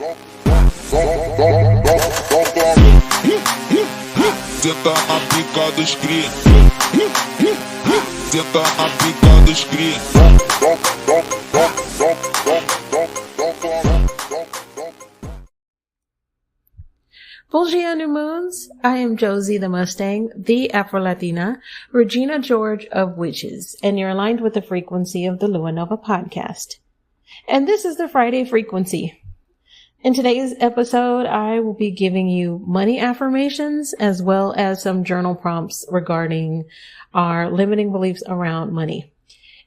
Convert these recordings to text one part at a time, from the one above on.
Tenta a pica dos cria. Tenta a pica dos cria. Bonjour, new moons. I am Josie the Mustang, the Afro-Latina, Regina George of Witches, and you're aligned with the frequency of the Lua Nova podcast. And this is the Friday frequency. In today's episode, I will be giving you money affirmations as well as some journal prompts regarding our limiting beliefs around money.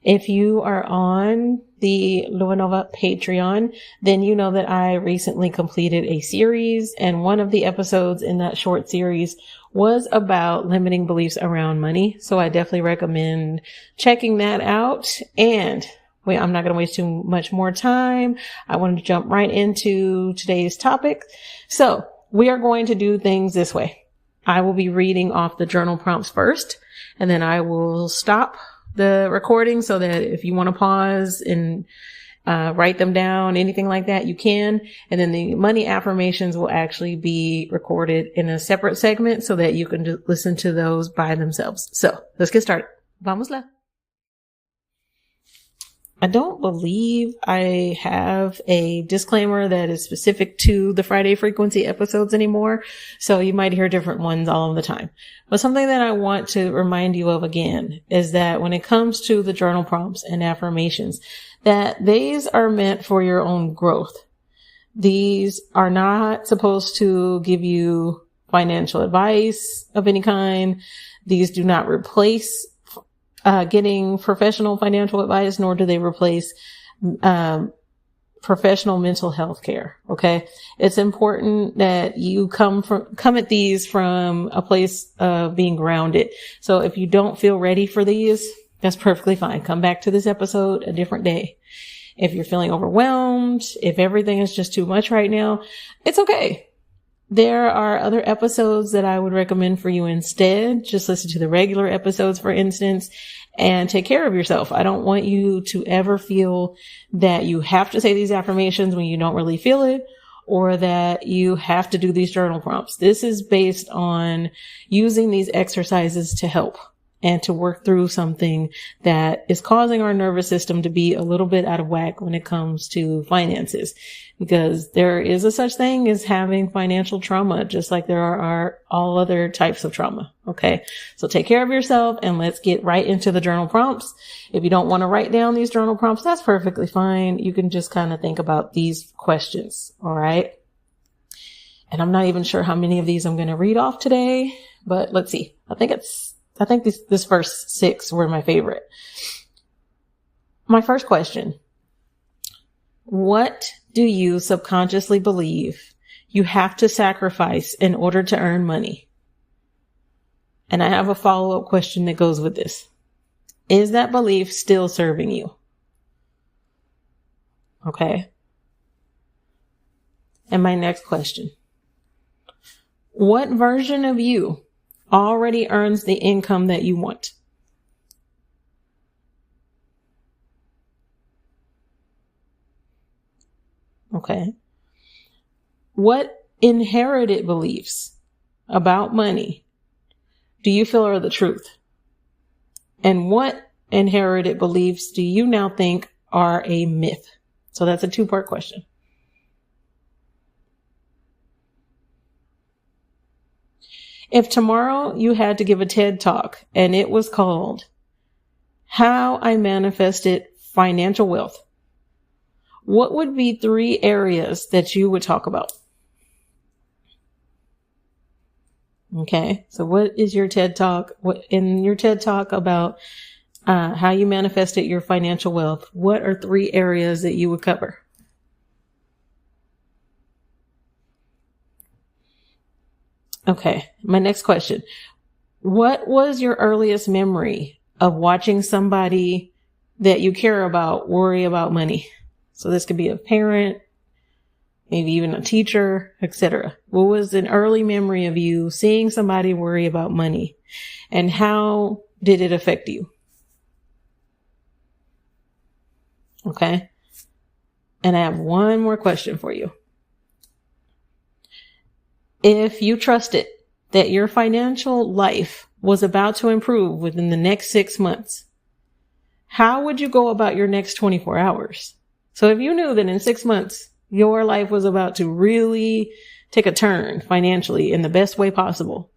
If you are on the Lua Nova Patreon, then you know that I recently completed a series, and one of the episodes in that short series was about limiting beliefs around money. So I definitely recommend checking that out. And I'm not going to waste too much more time. I wanted to jump right into today's topic. So we are going to do things this way. I will be reading off the journal prompts first, and then I will stop the recording so that if you want to pause and write them down, anything like that, you can. And then the money affirmations will actually be recorded in a separate segment so that you can listen to those by themselves. So let's get started. Vamos lá. I don't believe I have a disclaimer that is specific to the Friday frequency episodes anymore. So you might hear different ones all of the time. But something that I want to remind you of again is that when it comes to the journal prompts and affirmations, that these are meant for your own growth. These are not supposed to give you financial advice of any kind. These do not replace getting professional financial advice, nor do they replace professional mental health care. Okay. It's important that you come at these from a place of being grounded. So if you don't feel ready for these, that's perfectly fine. Come back to this episode a different day. If you're feeling overwhelmed, if everything is just too much right now, it's okay. There are other episodes that I would recommend for you instead. Just listen to the regular episodes, for instance, and take care of yourself. I don't want you to ever feel that you have to say these affirmations when you don't really feel it, or that you have to do these journal prompts. This is based on using these exercises to help and to work through something that is causing our nervous system to be a little bit out of whack when it comes to finances. Because there is a such thing as having financial trauma, just like there are all other types of trauma. Okay. So take care of yourself and let's get right into the journal prompts. If you don't want to write down these journal prompts, that's perfectly fine. You can just kind of think about these questions. All right. And I'm not even sure how many of these I'm going to read off today, but let's see. I think this first 6 were my favorite. My first question: what do you subconsciously believe you have to sacrifice in order to earn money? And I have a follow-up question that goes with this. Is that belief still serving you? Okay. And my next question: what version of you already earns the income that you want? Okay. What inherited beliefs about money do you feel are the truth? And what inherited beliefs do you now think are a myth? So that's a 2-part question. If tomorrow you had to give a TED Talk and it was called How I Manifested Financial Wealth, what would be 3 areas that you would talk about? Okay. So what is your TED Talk? In your TED Talk about how you manifested your financial wealth, what are 3 areas that you would cover? Okay. My next question: what was your earliest memory of watching somebody that you care about worry about money? So this could be a parent, maybe even a teacher, etc. What was an early memory of you seeing somebody worry about money, and how did it affect you? Okay. And I have one more question for you. If you trusted that your financial life was about to improve within the next 6 months, how would you go about your next 24 hours? So if you knew that in 6 months, your life was about to really take a turn financially in the best way possible,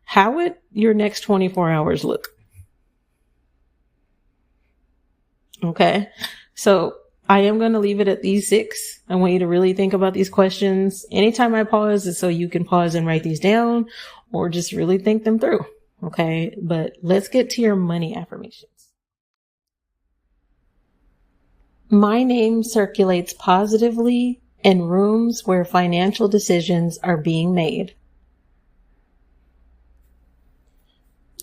how would your next 24 hours look? Okay. So I am going to leave it at these 6. I want you to really think about these questions. Anytime I pause is so you can pause and write these down or just really think them through. Okay. But let's get to your money affirmations. My name circulates positively in rooms where financial decisions are being made.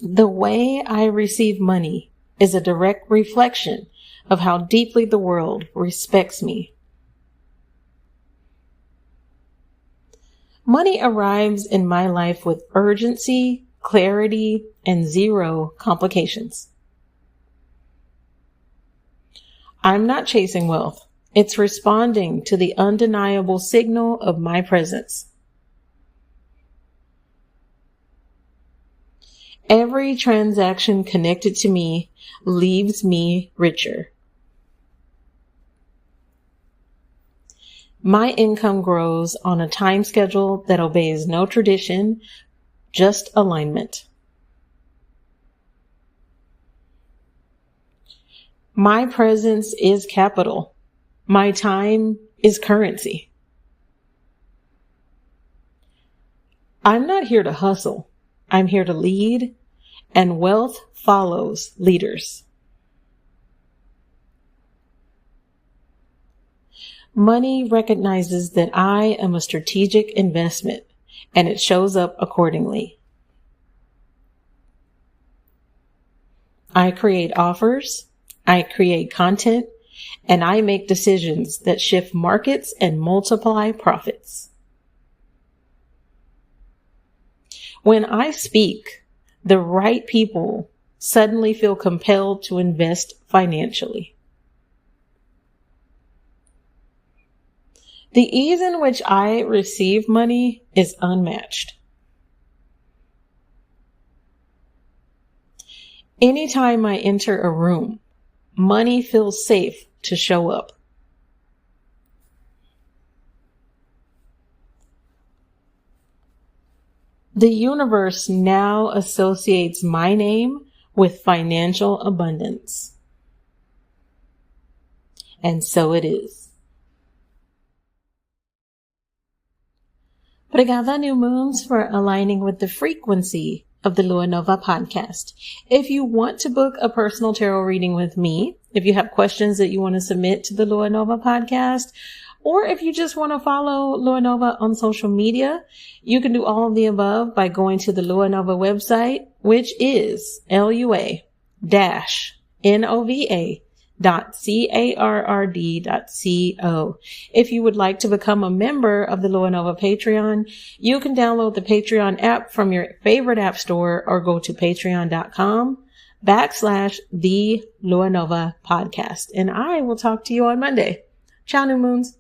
The way I receive money is a direct reflection of how deeply the world respects me. Money arrives in my life with urgency, clarity, and 0 complications. I'm not chasing wealth. It's responding to the undeniable signal of my presence. Every transaction connected to me leaves me richer. My income grows on a time schedule that obeys no tradition, just alignment. My presence is capital. My time is currency. I'm not here to hustle. I'm here to lead, and wealth follows leaders. Money recognizes that I am a strategic investment, and it shows up accordingly. I create offers, I create content, and I make decisions that shift markets and multiply profits. When I speak, the right people suddenly feel compelled to invest financially. The ease in which I receive money is unmatched. Anytime I enter a room, money feels safe to show up. The universe now associates my name with financial abundance. And so it is. Obrigada, new moons, for aligning with the frequency of the Lua Nova podcast. If you want to book a personal tarot reading with me, if you have questions that you want to submit to the Lua Nova podcast, or if you just want to follow Lua Nova on social media, you can do all of the above by going to the Lua Nova website, which is lua-nova.carrd.co. If you would like to become a member of the Lua Nova Patreon, you can download the Patreon app from your favorite app store or go to patreon.com/the Lua Nova podcast. And I will talk to you on Monday. Ciao, new moons.